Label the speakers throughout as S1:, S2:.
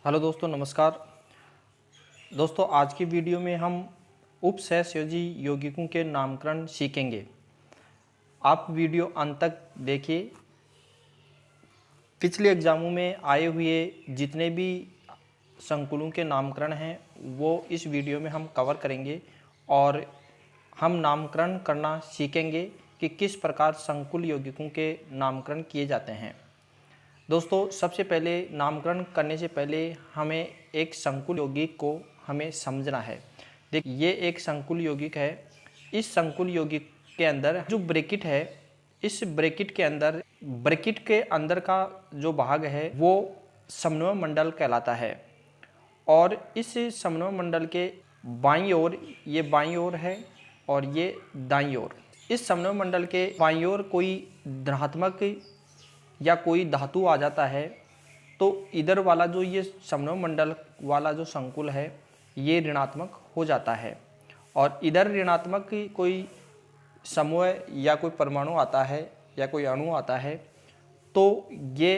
S1: Hello दोस्तों, नमस्कार। दोस्तों, आज की वीडियो में हम उपसहसयोजी यौगिकों के नामकरण सीखेंगे। आप वीडियो अंत तक देखिए। पिछले एग्ज़ामों में आए हुए जितने भी संकुलों के नामकरण हैं वो इस वीडियो में हम कवर करेंगे और हम नामकरण करना सीखेंगे कि किस प्रकार संकुल यौगिकों के नामकरण किए जाते हैं। दोस्तों, सबसे पहले नामकरण करने से पहले हमें एक संकुल यौगिक को हमें समझना है। देखिए, ये एक संकुल यौगिक है। इस संकुल यौगिक के अंदर जो ब्रैकेट है, इस ब्रैकेट के अंदर का जो भाग है वो समन्वय मंडल कहलाता है। और इस समन्वय मंडल के बाईं ओर, ये बाईं ओर है और ये दाईं ओर। इस समन्वय मंडल के बाईं ओर कोई धनात्मक या कोई धातु आ जाता है तो इधर वाला जो ये समन्वय मंडल वाला जो संकुल है ये ऋणात्मक हो जाता है। और इधर ऋणात्मक कोई समूह या कोई परमाणु आता है या कोई अणु आता है तो ये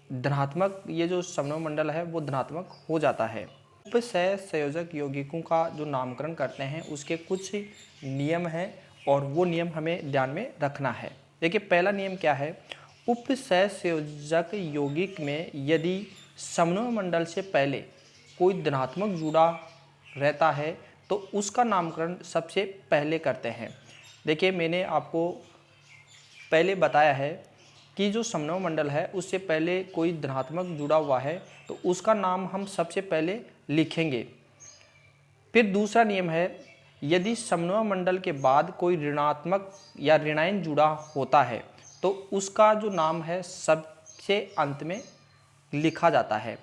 S1: धनात्मक, ये जो समन्वय मंडल है वो धनात्मक हो जाता है। उपसहसंयोजक यौगिकों का जो नामकरण करते हैं उसके कुछ नियम हैं और वो नियम हमें ध्यान में रखना है। देखिए, पहला नियम क्या है। उपसहसंयोजक यौगिक में यदि समन्वय मंडल से पहले कोई धनात्मक जुड़ा रहता है तो उसका नामकरण सबसे पहले करते हैं। देखिए, मैंने आपको पहले बताया है कि जो समन्वय मंडल है उससे पहले कोई धनात्मक जुड़ा हुआ है तो उसका नाम हम सबसे पहले लिखेंगे। फिर दूसरा नियम है, यदि समन्वय मंडल के बाद कोई ऋणात्मक या ऋणायन जुड़ा होता है तो उसका जो नाम है सबसे अंत में लिखा जाता है।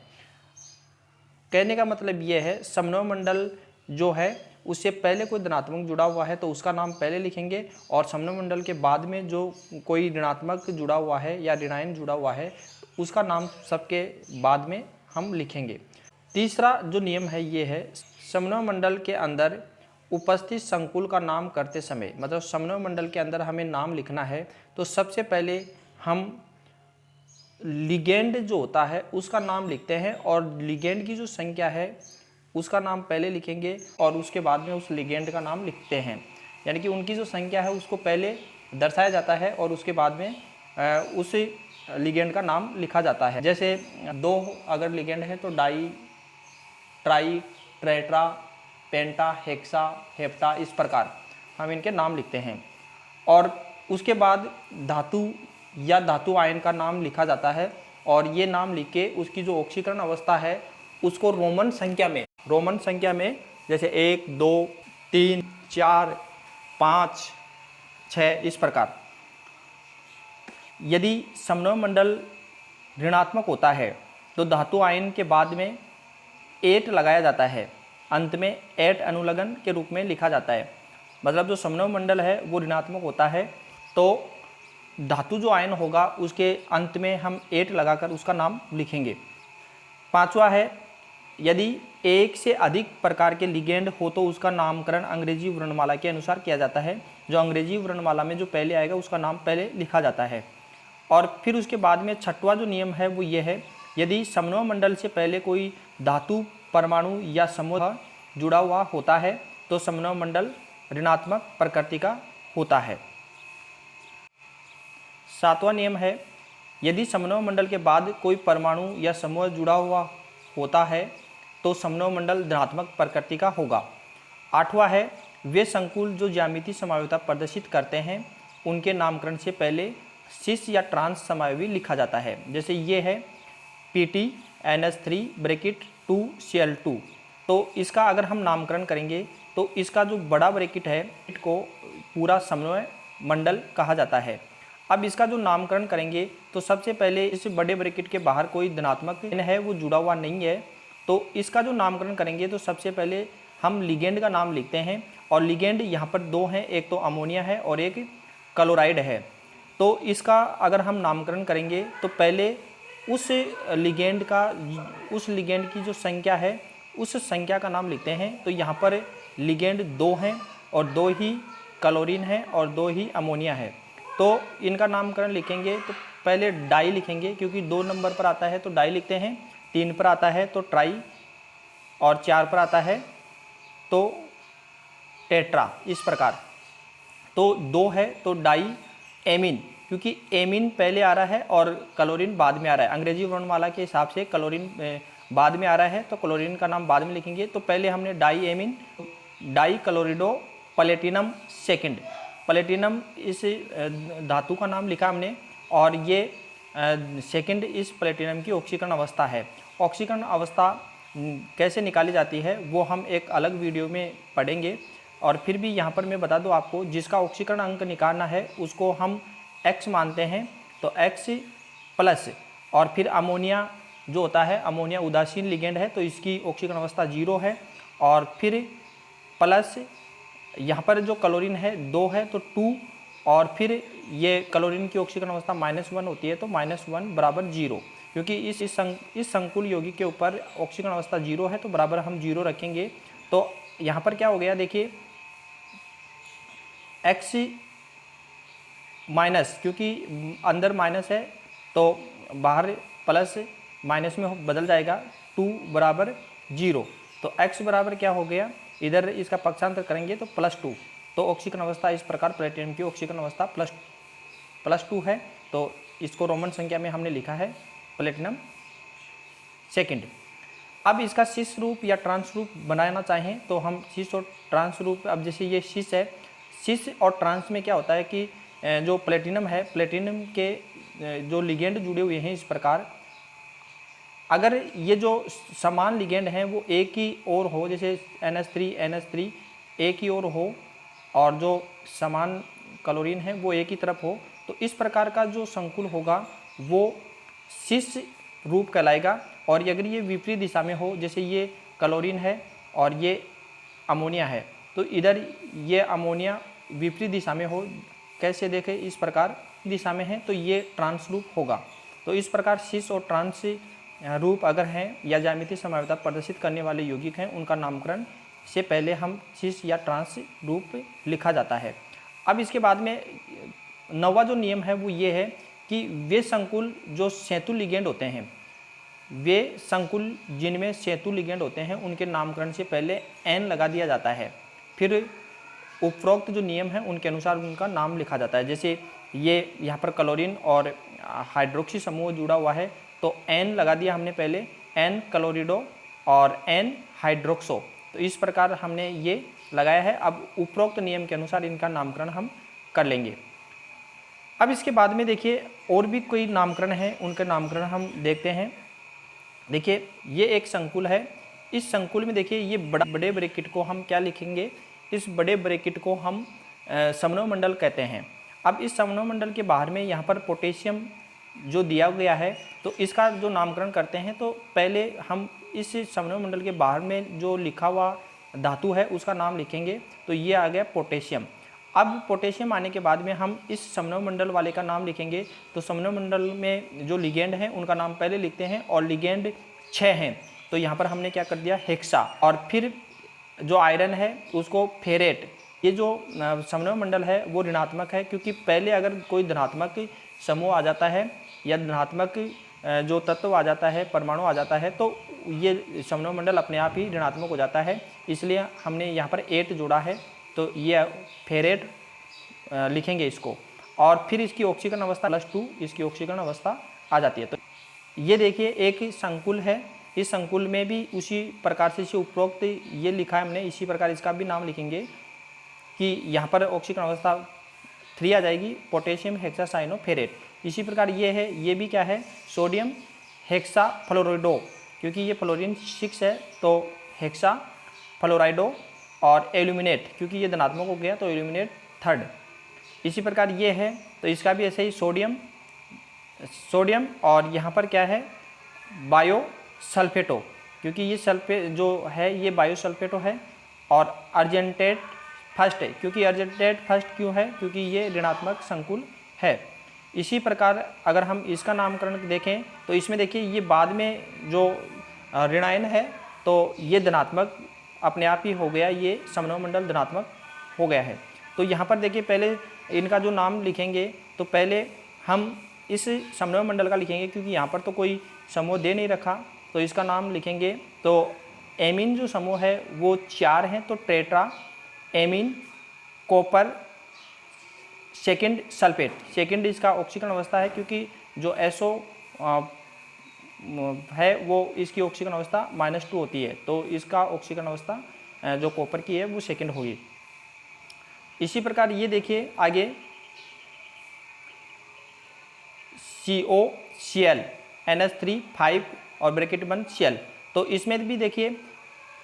S1: कहने का मतलब ये है, समन्वय मंडल जो है उससे पहले कोई धनात्मक जुड़ा हुआ है तो उसका नाम पहले लिखेंगे और समन्वय मंडल के बाद में जो कोई ऋणात्मक जुड़ा हुआ है या ऋणायन जुड़ा हुआ है तो उसका नाम सबके बाद में हम लिखेंगे। तीसरा जो नियम है ये है, समन्वय मंडल के अंदर उपस्थित संकुल का नाम करते समय, मतलब समन्वय मंडल के अंदर हमें नाम लिखना है तो सबसे पहले हम लिगेंड जो होता है उसका नाम लिखते हैं और लिगेंड की जो संख्या है उसका नाम पहले लिखेंगे और उसके बाद में उस लिगेंड का नाम लिखते हैं। यानी कि उनकी जो संख्या है उसको पहले दर्शाया जाता है और उसके बाद में उस लिगेंड का नाम लिखा जाता है। जैसे 2 अगर लिगेंड है तो डाई, ट्राई, ट्रेट्रा, पेंटा, हेक्सा, हेप्टा, इस प्रकार हम इनके नाम लिखते हैं। और उसके बाद धातु या धातु आयन का नाम लिखा जाता है और ये नाम लिख के उसकी जो ऑक्सीकरण अवस्था है उसको रोमन संख्या में जैसे 1, 2, 3, 4, 5, 6 इस प्रकार। यदि समन्वय मंडल ऋणात्मक होता है तो धातु आयन के बाद में 8 लगाया जाता है, अंत में 8 अनुलग्न के रूप में लिखा जाता है। मतलब जो समन्वय मंडल है वो ऋणात्मक होता है तो धातु जो आयन होगा उसके अंत में हम 8 लगाकर उसका नाम लिखेंगे। पांचवा है, यदि एक से अधिक प्रकार के लिगेंड हो तो उसका नामकरण अंग्रेजी वर्णमाला के अनुसार किया जाता है। जो अंग्रेजी वर्णमाला में जो पहले आएगा उसका नाम पहले लिखा जाता है। और फिर उसके बाद में छठवां जो नियम है वो ये है, यदि समन्वय मंडल से पहले कोई धातु, परमाणु या समूह जुड़ा हुआ होता है तो समन्वय मंडल ऋणात्मक प्रकृति का होता है। सातवां नियम है, यदि समन्वय मंडल के बाद कोई परमाणु या समूह जुड़ा हुआ होता है तो समन्वय मंडल धनात्मक प्रकृति का होगा। आठवां है, वे संकुल जो ज्यामितीय समायोजकता प्रदर्शित करते हैं उनके नामकरण से पहले सिस या ट्रांस समायोगी लिखा जाता है। जैसे ये है PTNS3 ब्रैकेट 2Cl2। तो इसका अगर हम नामकरण करेंगे तो इसका जो बड़ा ब्रैकेट है को पूरा समन्वय मंडल कहा जाता है। अब इसका जो नामकरण करेंगे तो सबसे पहले इस बड़े ब्रैकेट के बाहर कोई धनात्मक है वो जुड़ा हुआ नहीं है तो इसका जो नामकरण करेंगे तो सबसे पहले हम लिगेंड का नाम लिखते हैं और लिगेंड यहाँ पर 2 हैं, एक तो अमोनिया है और एक क्लोराइड है। तो इसका अगर हम नामकरण करेंगे तो पहले उस लिगेंड की जो संख्या है उस संख्या का नाम लिखते हैं। तो यहाँ पर लिगेंड 2 हैं और 2 ही क्लोरीन है और 2 ही अमोनिया है। तो इनका नामकरण लिखेंगे तो पहले डाई लिखेंगे क्योंकि 2 नंबर पर आता है तो डाई लिखते हैं। 3 पर आता है तो ट्राई, और 4 पर आता है तो टेट्रा, इस प्रकार। तो 2 है तो डाई एमीन, क्योंकि एमीन पहले आ रहा है और क्लोरीन बाद में आ रहा है। अंग्रेजी वर्णमाला के हिसाब से क्लोरीन बाद में आ रहा है तो क्लोरीन का नाम बाद में लिखेंगे। तो पहले हमने di ammine, di chlorido platinum second, platinum इस धातु का नाम लिखा हमने, और ये सेकंड इस प्लेटिनम की ऑक्सीकरण अवस्था है। ऑक्सीकरण अवस्था कैसे निकाली जाती है वो हम एक अलग वीडियो में पढ़ेंगे। और फिर भी यहाँ पर मैं बता दूँ आपको, जिसका ऑक्सीकरण अंक निकालना है उसको हम X मानते हैं, तो X प्लस, और फिर अमोनिया जो होता है, अमोनिया उदासीन लिगेंड है तो इसकी ऑक्सीकरण अवस्था 0 है, और फिर प्लस यहाँ पर जो क्लोरीन है 2 है तो 2, और फिर ये क्लोरीन की ऑक्सीकरण अवस्था -1 होती है तो -1 बराबर 0, क्योंकि इस संकुल यौगिक के ऊपर ऑक्सीकरण अवस्था 0 है तो बराबर हम 0 रखेंगे। तो यहाँ पर क्या हो गया देखिए, X माइनस, क्योंकि अंदर माइनस है तो बाहर प्लस माइनस में बदल जाएगा, 2 बराबर 0, तो X बराबर क्या हो गया, इधर इसका पक्षांतर करेंगे तो +2। तो ऑक्सीकरण अवस्था इस प्रकार प्लेटिनम की ऑक्सीकरण अवस्था +2 है, तो इसको रोमन संख्या में हमने लिखा है प्लेटिनम सेकंड। अब इसका सिस रूप या ट्रांस रूप बनाना चाहें तो हम सिस और ट्रांस रूप, अब जैसे ये सिस है, सिस और ट्रांस में क्या होता है कि जो प्लेटिनम है, प्लेटिनम के जो लिगेंड जुड़े हुए हैं इस प्रकार, अगर ये जो समान लिगेंड हैं वो एक ही ओर हो, जैसे NH3 एक ही ओर हो, और जो समान क्लोरीन है वो एक ही तरफ हो, तो इस प्रकार का जो संकुल होगा वो सिस रूप कहलाएगा। और अगर ये विपरीत दिशा में हो, जैसे ये क्लोरीन है और ये अमोनिया है, तो इधर ये अमोनिया विपरीत दिशा में हो, कैसे देखें, इस प्रकार दिशा में है तो ये ट्रांस रूप होगा। तो इस प्रकार सिस और ट्रांस रूप अगर हैं या ज्यामितीय समवायता प्रदर्शित करने वाले यौगिक हैं, उनका नामकरण से पहले हम सिस या ट्रांस रूप लिखा जाता है। अब इसके बाद में 9वां जो नियम है वो ये है कि वे संकुल जो सेतु लिगेंड होते हैं, वे संकुल जिनमें सेतु लिगेंड होते हैं, उनके नामकरण से पहले N लगा दिया जाता है, फिर उपरोक्त जो नियम है उनके अनुसार उनका नाम लिखा जाता है। जैसे ये यहाँ पर क्लोरीन और हाइड्रोक्सी समूह जुड़ा हुआ है तो N लगा दिया हमने पहले, N क्लोरिडो और N हाइड्रोक्सो, तो इस प्रकार हमने ये लगाया है। अब उपरोक्त नियम के अनुसार इनका नामकरण हम कर लेंगे। अब इसके बाद में देखिए और भी कोई नामकरण है, उनके नामकरण हम देखते हैं। देखिए ये एक संकुल है, इस संकुल में देखिए ये बड़े ब्रैकेट को हम क्या लिखेंगे, इस बड़े ब्रैकेट को हम समन्वय मंडल कहते हैं। अब इस समन्वय मंडल के बाहर में यहाँ पर पोटेशियम जो दिया गया है तो इसका जो नामकरण करते हैं, तो पहले हम इस समन्वय मंडल के बाहर में जो लिखा हुआ धातु है उसका नाम लिखेंगे, तो ये आ गया पोटेशियम। अब पोटेशियम आने के बाद में हम इस समन्वय मंडल वाले का नाम लिखेंगे, तो समन्वय मंडल में जो लिगेंड हैं उनका नाम पहले लिखते हैं, और लिगेंड 6 हैं तो यहाँ पर हमने क्या कर दिया, हेक्सा, और फिर जो आयरन है उसको फेरेट। ये जो समन्वय मंडल है वो ऋणात्मक है, क्योंकि पहले अगर कोई धनात्मक समूह आ जाता है या धनात्मक जो तत्व आ जाता है, परमाणु आ जाता है, तो ये समन्वय मंडल अपने आप ही ऋणात्मक हो जाता है, इसलिए हमने यहाँ पर 8 जोड़ा है, तो ये फेरेट लिखेंगे इसको। और फिर इसकी ऑक्सीकरण अवस्था +2, इसकी ऑक्सीकरण अवस्था आ जाती है। तो ये देखिए एक संकुल है, इस संकुल में भी उसी प्रकार से इसे उपरोक्त ये लिखा है हमने, इसी प्रकार इसका भी नाम लिखेंगे कि यहाँ पर ऑक्सीकरण अवस्था 3 आ जाएगी, पोटेशियम हेक्सासाइनोफेरेट। इसी प्रकार ये है, ये भी क्या है, सोडियम हेक्सा फ्लोराइडो, क्योंकि ये फ्लोरीन 6 है तो हेक्सा फ्लोराइडो, और एल्यूमिनेट क्योंकि ये धनात्मक हो गया तो एल्यूमिनेट 3rd। इसी प्रकार ये है तो इसका भी ऐसे ही सोडियम, और यहाँ पर क्या है, बायो सल्फेटो, क्योंकि ये सल्फेट जो है ये बायो सल्फेटो है, और अर्जेंटेट फर्स्ट है, क्योंकि अर्जेंटेट फर्स्ट क्यों है, क्योंकि ये ऋणात्मक संकुल है। इसी प्रकार अगर हम इसका नामकरण देखें तो इसमें देखिए ये बाद में जो ऋणायन है तो ये धनात्मक अपने आप ही हो गया, ये समन्वय मंडल धनात्मक हो गया है। तो यहाँ पर देखिए पहले इनका जो नाम लिखेंगे तो पहले हम इस समन्वय मंडल का लिखेंगे, क्योंकि यहाँ पर तो कोई समूह दे नहीं रखा, तो इसका नाम लिखेंगे। तो एमीन जो समूह है वो 4 हैं, तो tetra amine copper second sulphate. Second इसका ऑक्सीकरण अवस्था है, क्योंकि जो SO है वो इसकी ऑक्सीकरण अवस्था -2 होती है, तो इसका ऑक्सीकरण अवस्था जो कॉपर की है वो सेकंड होगी। इसी प्रकार ये देखिए आगे COCl NH3 5 और ब्रैकेट बंद Cl। तो इसमें भी देखिए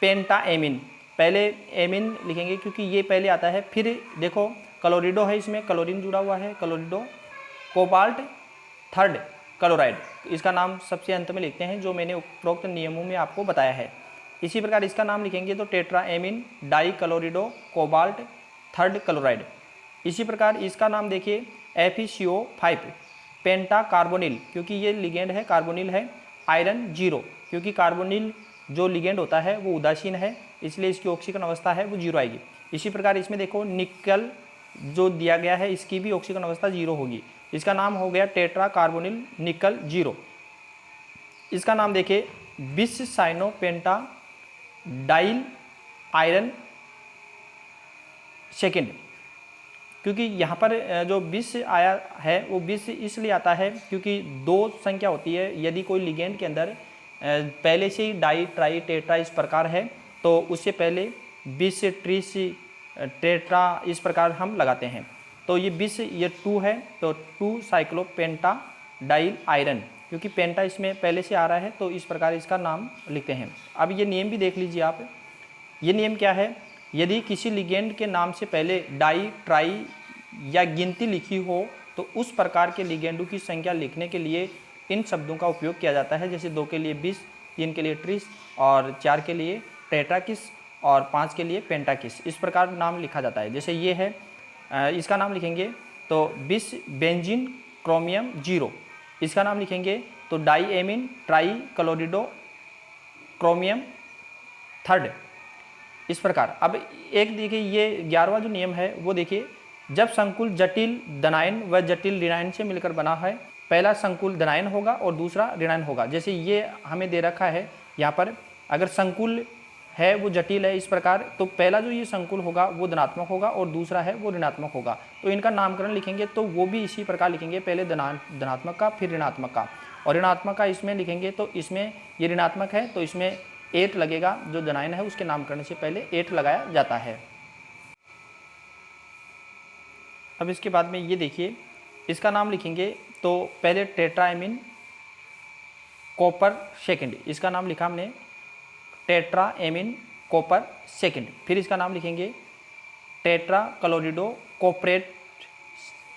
S1: पेंटा एमीन, पहले एमीन लिखेंगे क्योंकि ये पहले आता है, फिर देखो क्लोरिडो है, इसमें क्लोरीन जुड़ा हुआ है, क्लोरिडो कोबाल्ट थर्ड क्लोराइड, इसका नाम सबसे अंत में लिखते हैं, जो मैंने उपरोक्त नियमों में आपको बताया है। इसी प्रकार इसका नाम लिखेंगे तो tetra ammine di chlorido cobalt third chloride. इसी प्रकार इसका नाम देखिए FeCO5 पेंटा कार्बोनिल, क्योंकि ये लिगेंड है, कार्बोनिल है, आयरन 0, क्योंकि कार्बोनिल जो लिगेंड होता है वो उदासीन है, इसलिए इसकी ऑक्सीकरण अवस्था है वो 0 आएगी। इसी प्रकार इसमें देखो निकल जो दिया गया है इसकी भी ऑक्सीकरण अवस्था 0 होगी, इसका नाम हो गया टेट्रा कार्बोनिल निकल 0। इसका नाम देखिए बिस साइनो पेंटा डाइल आयरन सेकेंड, क्योंकि यहाँ पर जो 20 आया है वो 20 इसलिए आता है क्योंकि 2 संख्या होती है, यदि कोई लिगेंड के अंदर पहले से ही डाई ट्राई टेट्रा इस प्रकार है तो उससे पहले 20 30 टेट्रा इस प्रकार हम लगाते हैं। तो ये 20 ये 2 है, तो 2 साइक्लोपेंटा डाइल आयरन, क्योंकि पेंटा इसमें पहले से आ रहा है तो इस प्रकार इसका नाम लिखते हैं। अब ये नियम भी देख लीजिए आप, ये नियम क्या है, यदि किसी लिगेंड के नाम से पहले डाई ट्राई या गिनती लिखी हो तो उस प्रकार के लिगेंडों की संख्या लिखने के लिए इन शब्दों का उपयोग किया जाता है, जैसे 2 के लिए 20, 3 के लिए 30 और 4 के लिए टेट्राकिस और 5 के लिए पेंटाकिस, इस प्रकार नाम लिखा जाता है। जैसे ये है, इसका नाम लिखेंगे तो 20 बेंजीन क्रोमियम 0, इसका नाम लिखेंगे तो di ammine tri chlorido chromium third, इस प्रकार। अब एक देखिए ये 11वां जो नियम है वो देखिए, जब संकुल जटिल धनायन व जटिल ऋणायन से मिलकर बना है, पहला संकुल धनायन होगा और दूसरा ऋणायन होगा। जैसे ये हमें दे रखा है यहाँ पर, अगर संकुल है वो जटिल है इस प्रकार, तो पहला जो ये संकुल होगा वो धनात्मक होगा और दूसरा है वो ऋणात्मक होगा। तो इनका नामकरण लिखेंगे तो वो भी इसी प्रकार लिखेंगे, पहले धनात्मक का फिर ऋणात्मक का, और ऋणात्मक का इसमें लिखेंगे तो इसमें ये ऋणात्मक है तो इसमें 8 लगेगा, जो धनायन है उसके नामकरण से पहले 8 लगाया जाता है। अब इसके बाद में ये देखिए, इसका नाम लिखेंगे तो पहले टेट्राएमीन कॉपर सेकंड, इसका नाम लिखा हमने टेट्राएमीन कॉपर सेकंड, फिर इसका नाम लिखेंगे टेट्रा क्लोरिडो कॉपरेट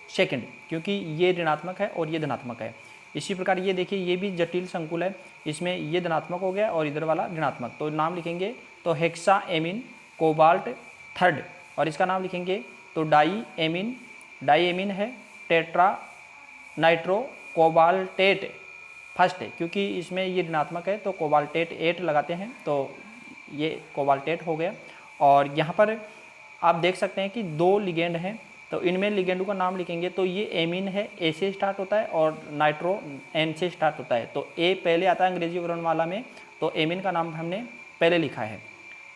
S1: सेकंड, क्योंकि ये ऋणात्मक है और ये धनात्मक है। इसी प्रकार ये देखिए ये भी जटिल संकुल है, इसमें ये धनात्मक हो गया और इधर वाला ऋणात्मक, तो नाम लिखेंगे तो हेक्सा एमीन कोबाल्ट थर्ड, और इसका नाम लिखेंगे तो डाई एमीन है टेट्रा नाइट्रो कोबाल्टेट फर्स्ट है, क्योंकि इसमें ये ऋणात्मक है तो कोबाल्टेट 8 लगाते हैं तो ये कोबाल्टेट हो गया। और यहाँ पर आप देख सकते हैं कि 2 लिगेंड हैं, तो इनमें लिगेंडों का नाम लिखेंगे तो ये एमीन है, ए से स्टार्ट होता है और नाइट्रो एन से स्टार्ट होता है, तो ए पहले आता है अंग्रेजी वर्णमाला में, तो एमीन का नाम हमने पहले लिखा है।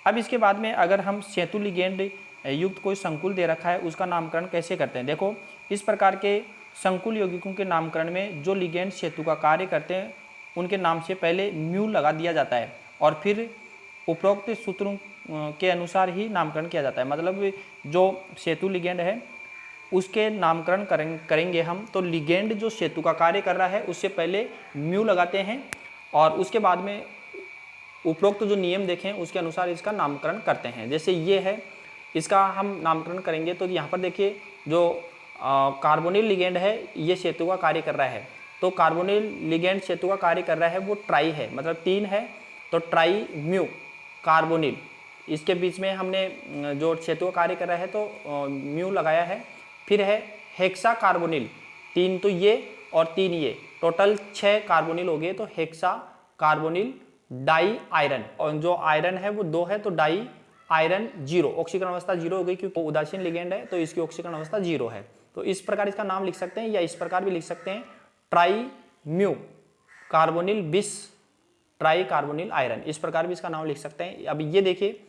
S1: अब इसके बाद में अगर हम सेतु लिगेंड युक्त कोई संकुल दे रखा है उसका नामकरण कैसे करते हैं, देखो इस प्रकार के संकुल यौगिकों के नामकरण में जो लिगेंड सेतु का कार्य करते हैं उनके नाम से पहले म्यू लगा दिया जाता है और फिर उपरोक्त सूत्रों के अनुसार ही नामकरण किया जाता है। मतलब जो सेतु लिगेंड है उसके नामकरण करेंगे हम, तो लिगेंड जो सेतु का कार्य कर रहा है उससे पहले म्यू लगाते हैं और उसके बाद में उपरोक्त जो नियम देखें उसके अनुसार इसका नामकरण करते हैं। जैसे ये है, इसका हम नामकरण करेंगे तो यहाँ पर देखिए जो कार्बोनिल लिगेंड है ये सेतु का कार्य कर रहा है, तो कार्बोनिल लिगेंड सेतु का कार्य कर रहा है वो ट्राई है, मतलब 3 है, तो ट्राई म्यू कार्बोनिल, इसके बीच में हमने जो सेतु का कार्य कर रहा है तो म्यू लगाया है। फिर है हेक्सा कार्बोनिल, 3 तो ये और 3 ये, टोटल 6 कार्बोनिल हो गए, तो हेक्सा कार्बोनिल डाई आयरन, और जो आयरन है वो 2 है तो डाई आयरन 0, ऑक्सीकरण अवस्था 0 हो गई क्योंकि उदासीन लिगेंड है तो इसकी ऑक्सीकरण अवस्था 0 है। तो इस प्रकार इसका नाम लिख सकते हैं या इस प्रकार भी लिख सकते हैं try mu carbonyl 20
S2: try carbonyl iron, इस प्रकार भी इसका नाम लिख सकते हैं। अब ये देखिए,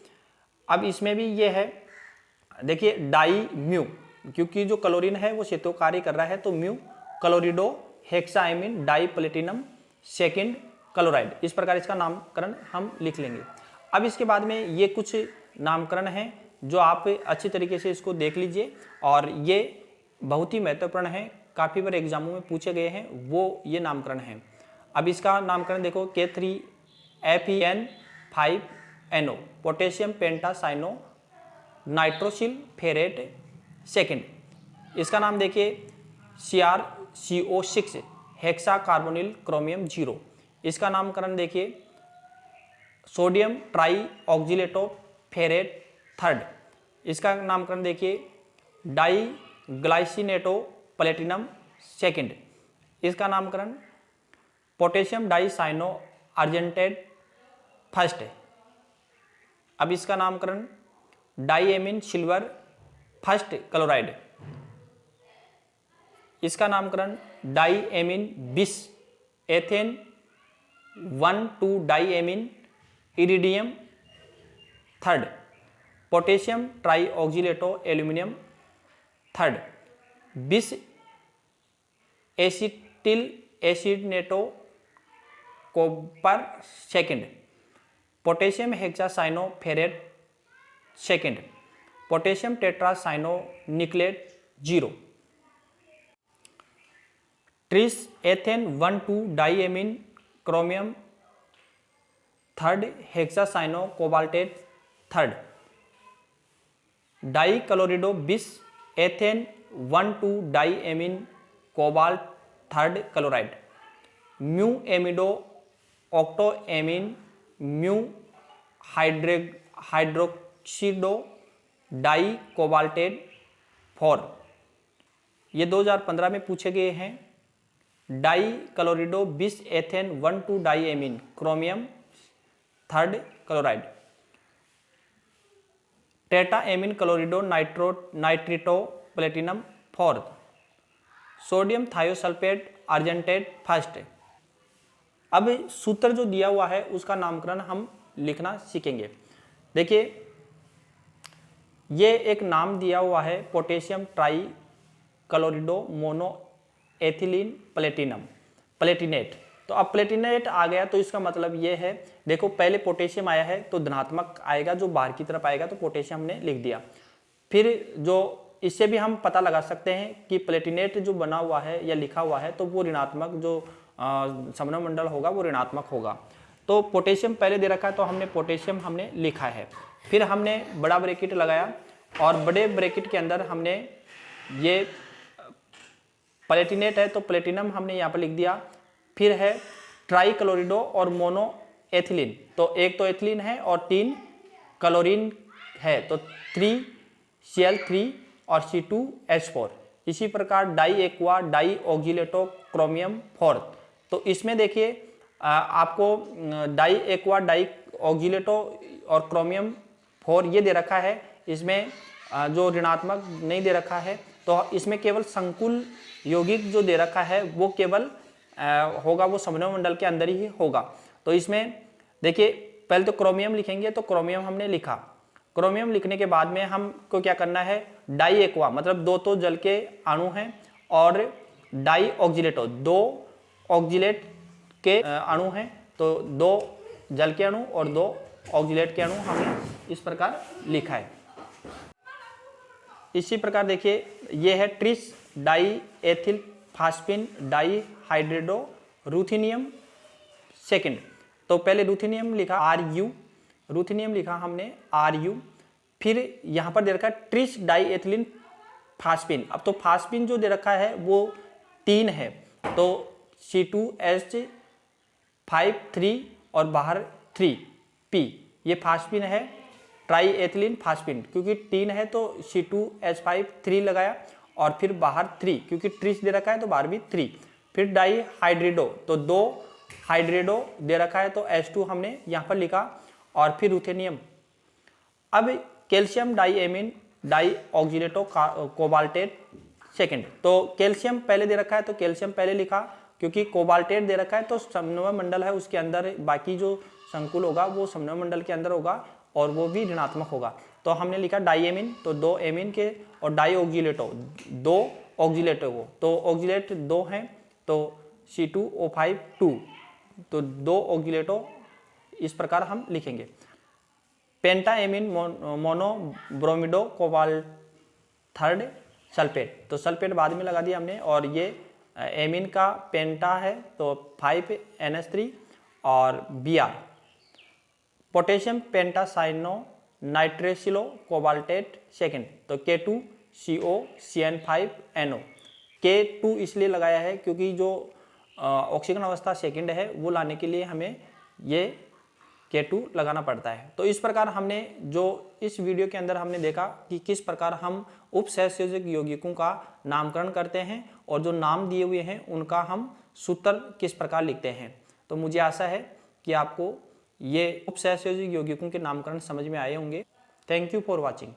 S2: अब इसमें भी ये है, देखिए डाई म्यू, क्योंकि जो क्लोरीन है वो सेतु कार्य कर रहा है, तो mu chlorido hexammine di platinum second chloride, इस प्रकार इसका नामकरण हम लिख लेंगे। अब इसके बाद में ये कुछ नामकरण हैं जो आप अच्छी तरीके से इसको देख लीजिए, और ये बहुत ही महत्वपूर्ण है, काफ़ी बार एग्जामों में पूछे गए हैं, वो ये नामकरण हैं। अब इसका नामकरण देखो, K3FeN5NO potassium pentacyano nitrosyl ferrate second, इसका नाम देखिए CrCO6 हेक्सा कार्बोनिल क्रोमियम 0, इसका नामकरण देखिए sodium tri oxalato ferrate third, इसका नामकरण देखिए डाई ग्लाइसिनेटो प्लेटिनम सेकेंड, इसका नामकरण potassium di cyano argentate first. अब इसका नामकरण डाईएमिन सिल्वर फर्स्ट क्लोराइड, इसका नामकरण diamine bis ethane 1,2 diamine iridium third, potassium tri oxalato aluminium third, bis acetyl acetonato copper second, potassium hexacyano ferrate second, potassium tetracyano nickelate 0, tris ethane 1,2 diamine chromium third hexacyano cobaltate third, di chlorido bis ethane 1,2 diamine cobalt third chloride, mu amido octo amine mu hydroxido di cobaltate 4, ये 2015 में पूछे गए हैं। Di chlorido bis ethane 1,2 diamine chromium third chloride, tetra amine chlorido nitrito platinum fourth, sodium thiosulphate argentate first. अब सूत्र जो दिया हुआ है उसका नामकरण हम लिखना सीखेंगे। देखिए, ये एक नाम दिया हुआ है potassium tri chlorido mono ethylene platinum platinate, तो अब प्लेटिनेट आ गया तो इसका मतलब ये है, देखो पहले पोटेशियम आया है तो धनात्मक आएगा, जो बाहर की तरफ आएगा तो पोटेशियम हमने लिख दिया। फिर जो इससे भी हम पता लगा सकते हैं कि प्लेटिनेट जो बना हुआ है या लिखा हुआ है तो वो ऋणात्मक, जो समन्वय मंडल होगा वो ऋणात्मक होगा। तो पोटेशियम पहले दे रखा है तो हमने पोटेशियम हमने लिखा है, फिर हमने बड़ा ब्रैकेट लगाया और बड़े ब्रैकेट के अंदर हमने ये प्लेटिनेट है तो प्लेटिनम हमने यहाँ पर लिख दिया। फिर है ट्राई क्लोरिडो और मोनो एथिलीन, तो एक तो एथिलीन है और 3 क्लोरीन है, तो 3Cl3 और C2H4। इसी प्रकार डाई एक्वा डाई ऑक्जिलेटो क्रोमियम 4, तो इसमें देखिए आपको डाई एक्वा डाई ऑक्जिलेटो और क्रोमियम 4 ये दे रखा है, इसमें जो ऋणात्मक नहीं दे रखा है, तो इसमें केवल संकुल यौगिक जो दे रखा है वो केवल होगा, वो समन्वय मंडल के अंदर ही होगा। तो इसमें देखिए पहले तो क्रोमियम लिखेंगे, तो क्रोमियम हमने लिखा। क्रोमियम लिखने के बाद में हमको क्या करना है, डाई एक्वा मतलब 2 तो जल के अणु हैं और डाई ऑक्जिलेटो 2 ऑक्जिलेट के अणु हैं, तो 2 जल के अणु और 2 ऑक्जिलेट के अणु हमने इस प्रकार लिखा है। इसी प्रकार देखिए ये है tris di ethyl phosphine di hydrido ruthenium second, तो पहले रूथेनियम लिखा Ru, रूथेनियम लिखा हमने Ru, फिर यहाँ पर दे रखा है ट्रिस डाई एथिलीन फास्फिन। अब तो फास्फिन जो दे रखा है वो 3 है, तो C2H5 3 और बाहर 3P, ये फास्फिन है ट्राई एथिलीन फास्फिन, क्योंकि 3 है तो C2H5 3 लगाया और फिर बाहर 3, क्योंकि ट्रिस दे रखा है तो बाहर भी 3। फिर डाई हाइड्रेडो, तो 2 हाइड्रेडो दे रखा है तो H2 हमने यहाँ पर लिखा, और फिर रूथेनियम। अब कैल्शियम डाईएमिन डाई ऑक्जिलेटो कोबाल्टेट सेकेंड, तो कैल्शियम पहले दे रखा है तो कैल्शियम पहले लिखा, क्योंकि कोबाल्टेट दे रखा है तो समन्वय मंडल है उसके अंदर बाकी जो संकुल होगा वो समन्वय मंडल के अंदर होगा और वो भी ऋणात्मक होगा। तो हमने लिखा डाईएमीन, तो 2 एमीन के, और डाई ऑक्जिलेटो 2 ऑक्जिलेटो को, तो ऑक्जिलेट 2 हैं तो C2O5 2, तो 2 ऑक्जिलेटो इस प्रकार हम लिखेंगे। Penta amine mono bromido cobalt third sulphate, तो सल्फेट बाद में लगा दिया हमने, और ये एमीन का पेंटा है तो 5NH3 और Br। पोटेशियम पेंटासाइनो नाइट्रेसिलो कोबाल्टेट सेकेंड, तो K2COCN5NO। K2 इसलिए लगाया है क्योंकि जो ऑक्सीजन अवस्था सेकेंड है वो लाने के लिए हमें ये K2 लगाना पड़ता है। तो इस प्रकार हमने जो इस वीडियो के अंदर हमने देखा कि किस प्रकार हम उपसहसंयोजक यौगिकों का नामकरण करते हैं और जो नाम दिए हुए हैं उनका हम सूत्र किस प्रकार लिखते हैं। तो मुझे आशा है कि आपको ये उपसहसंयोजक यौगिकों के नामकरण समझ में आए होंगे। Thank you for watching.